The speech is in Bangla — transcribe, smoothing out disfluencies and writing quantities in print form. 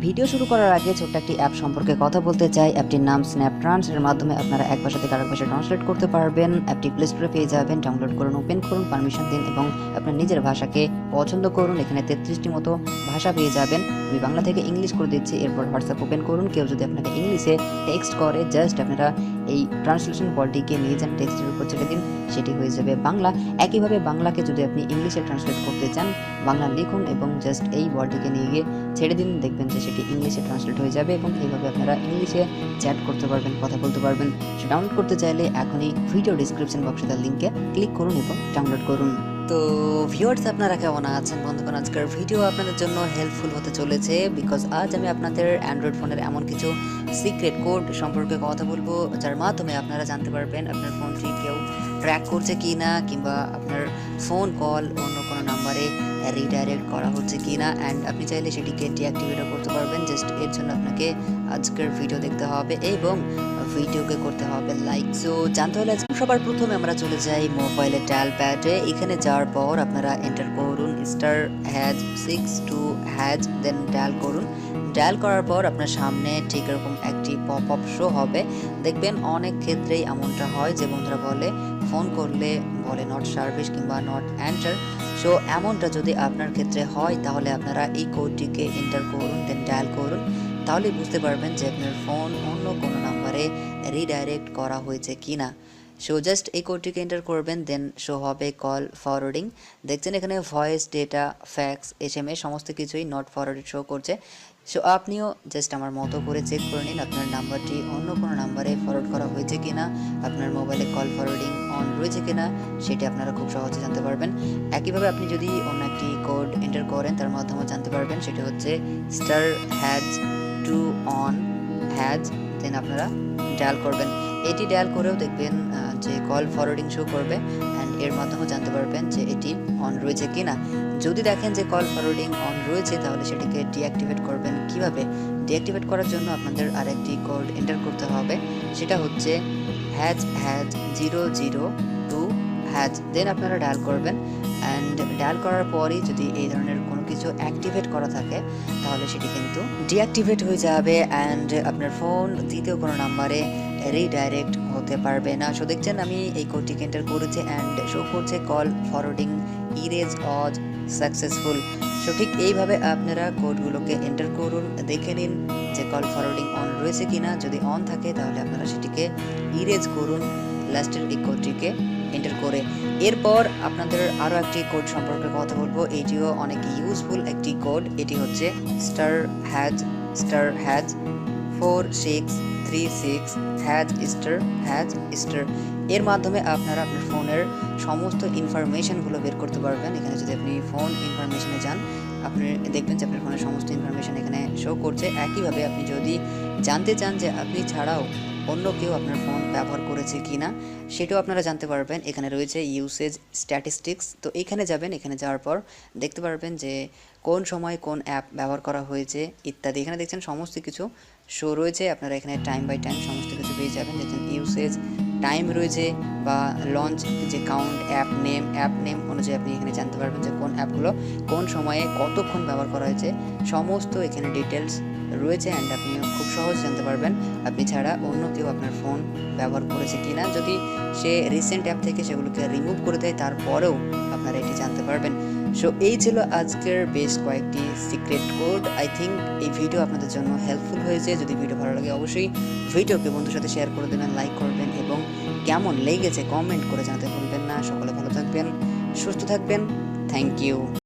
ভিডিও শুরু করার আগে ছোট্ট একটি অ্যাপ সম্পর্কে কথা বলতে চাই। অ্যাপটির নাম স্ন্যাপট্রান্স। এর মাধ্যমে আপনারা এক ভাষা থেকে আরেক ভাষায় ট্রান্সলেট করতে পারবেন। অ্যাপটি প্লে স্টোরে পেয়ে যাবেন। ডাউনলোড করুন, ওপেন করুন, পারমিশন দিন এবং আপনার নিজের ভাষাকে পছন্দ করুন। এখানে 33টি মতো ভাষা পেয়ে যাবেন। আমি বাংলা থেকে ইংলিশ করে দিচ্ছি। এরপর হোয়াটসঅ্যাপ ওপেন করুন। কেউ যদি আপনাকে ইংলিশে টেক্সট করে, জাস্ট আপনারা এই ট্রান্সলেশন বলটিকে নিয়ে যান, টেক্সটের উপর ছেড়ে দিন, সেটি হয়ে যাবে বাংলা। একইভাবে বাংলাকে যদি আপনি ইংলিশে ট্রান্সলেট করতে চান, বাংলা লিখুন এবং জাস্ট এই ওয়ার্ডটিকে নিয়ে গিয়ে ছেড়ে দিন, দেখবেন যে সেটি ইংলিশে ট্রান্সলেট হয়ে যাবে এবং এইভাবে আপনারা ইংলিশে চ্যাট করতে পারবেন, কথা বলতে পারবেন। সে ডাউনলোড করতে চাইলে এখনই ভিডিও ডিসক্রিপশন বক্সে তার লিঙ্কে ক্লিক করুন এবং ডাউনলোড করুন। তো ভিউয়ার্স, আপনারা কেমন আছেন বন্ধুগণ? আজকের ভিডিও আপনাদের জন্য হেল্পফুল হতে চলেছে, বিকজ আজ আমি আপনাদের অ্যান্ড্রয়েড ফোনের এমন কিছু সিক্রেট কোড সম্পর্কে কথা বলবো, যার মাধ্যমে আপনারা জানতে পারবেন আপনার ফোনটি কেউ ট্র্যাক করছে কি না, কিংবা আপনার ফোন কল অন্য কোনো নাম্বারে রিডাইরেক্ট করা হচ্ছে কি না, অ্যান্ড আপনি চাইলে সেটিকে ডিঅ্যাক্টিভেটও করতে পারবেন। জাস্ট এর জন্য আপনাকে আজকের ভিডিও দেখতে হবে এবং ভিডিওকে করতে হবে লাইক। সো জানতে হলে সবার প্রথমে আমরা চলে যাই মোবাইলের ডায়াল প্যাডে। এখানে যাওয়ার পর আপনারা এন্টার করুন **6 দেন ডায়াল করুন। ডায়াল করার পর আপনার সামনে ঠিক এরকম একটি পপ আপ শো হবে। দেখবেন অনেক ক্ষেত্রেই এমনটা হয় যে বন্ধুরা বলে ফোন করলে বলে নট সার্ভিস কিংবা নট অ্যান্সার। সো এমনটা যদি আপনার ক্ষেত্রে হয় তাহলে আপনারা এই কোডটিকে এন্টার করুন, দেন ডায়াল করুন। তাহলে বুঝতে পারবেন যে আপনার ফোন অন্য কোনো নাম্বারে রিডাইরেক্ট করা হয়েছে কিনা। সো জাস্ট এই কোডটিকে এন্টার করবেন, দেন শো হবে কল ফরওয়ার্ডিং। দেখছেন এখানে ভয়েস, ডেটা, ফ্যাক্স, SMS সমস্ত কিছুই নট ফরওয়ার্ডেড শো করছে। সো আপনিও জাস্ট আমার মতো করে চেক করে নিন আপনার নাম্বারটি অন্য কোনো নাম্বারে ফরওয়ার্ড করা হয়েছে কিনা, আপনার মোবাইলে কল ফরওয়ার্ডিং অন রয়েছে কিনা, সেটি আপনারা খুব সহজে জানতে পারবেন। একইভাবে আপনি যদি অন্য একটি কোড এন্টার করেন তার মাধ্যমে জানতে পারবেন, সেটি হচ্ছে *2 on হ্যাজ, দেন আপনারা ডায়াল করবেন। এটি ডায়াল করেও দেখবেন যে কল ফরওয়ার্ডিং শো করবে, অ্যান্ড এর মাধ্যমে জানতে পারবেন যে এটি অন রয়েছে কিনা। যদি দেখেন যে কল ফরওয়ার্ডিং অন রয়েছে তাহলে সেটিকে ডিঅ্যাক্টিভেট করবেন। কিভাবে ডিঅ্যাক্টিভেট করার জন্য আপনাদের আরেকটি কোড এন্টার করতে হবে, সেটা হচ্ছে #002 হ্যাজ, দেন আপনারা ডায়াল করবেন। অ্যান্ড ডায়াল করার পরই যদি এই ধরনের কোনো কিছু অ্যাক্টিভেট করা থাকে তাহলে সেটি কিন্তু ডিঅ্যাক্টিভেট হয়ে যাবে, অ্যান্ড আপনার ফোন দ্বিতীয় কোনো নাম্বারে রিডাইরেক্ট হতে পারবে না। সো দেখছেন আমি এই কোডটিকে এন্টার করেছি অ্যান্ড শো করছে কল ফরওয়ার্ডিং ইরেজ অজ সাকসেসফুল। সো ঠিক এইভাবে আপনারা কোডগুলোকে এন্টার করুন, দেখে নিন যে কল ফরওয়ার্ডিং অন রয়েছে কিনা। যদি অন থাকে তাহলে আপনারা সেটিকে ইরেজ করুন লাস্টের এই কোডটিকে এন্টার করে। এরপর আপনাদের আরও একটি কোড সম্পর্কে কথা বলবো, এটিও অনেক ইউজফুল একটি কোড। এটি হচ্ছে *#4636#*. এর মাধ্যমে আপনারা আপনার ফোনের সমস্ত ইনফরমেশনগুলো বের করতে পারবেন। এখানে যদি আপনি ফোন ইনফরমেশনে যান, আপনি দেখবেন যে আপনার ফোনের সমস্ত ইনফরমেশন এখানে শো করছে। একইভাবে আপনি যদি জানতে চান যে আপনি ছাড়াও অন্য কেউ আপনার ফোন ব্যবহার করেছে কিনা, সেটাও আপনারা জানতে পারবেন। এখানে রয়েছে ইউসেজ স্ট্যাটিস্টিক্স। তো এখানে যাবেন, এখানে যাওয়ার পর দেখতে পারবেন যে কোন সময় কোন অ্যাপ ব্যবহার করা হয়েছে ইত্যাদি। এখানে দেখছেন সমস্ত কিছু শো রয়েছে। আপনারা এখানে টাইম বাই টাইম সমস্ত কিছু পেয়ে যাবেন। দেখছেন ইউসেজ টাইম রয়েছে বা লঞ্চ যে কাউন্ট, অ্যাপ নেম অনুযায়ী আপনি এখানে জানতে পারবেন যে কোন অ্যাপগুলো কোন সময়ে কতক্ষণ ব্যবহার করা হয়েছে। সমস্ত এখানে ডিটেলস রয়েছে, অ্যান্ড আপনি খুব সহজ জানতে পারবেন আপনি ছাড়া অন্য কেউ আপনার ফোন ব্যবহার করেছে কিনা। যদি সে রিসেন্ট অ্যাপ থেকে সেগুলোকে রিমুভ করে দেয় তারপরেও আপনারা এটি জানতে পারবেন। সো এই ছিল আজকের বেশ কয়েকটি সিক্রেট কোড। আই থিঙ্ক এই ভিডিও আপনাদের জন্য হেল্পফুল হয়েছে। যদি ভিডিও ভালো লাগে অবশ্যই ভিডিওকে বন্ধুর সাথে শেয়ার করে দেবেন, লাইক করবেন এবং কেমন লেগেছে কমেন্ট করে জানাতে ভুলবেন না। সকলে ভালো থাকবেন, সুস্থ থাকবেন। Thank you.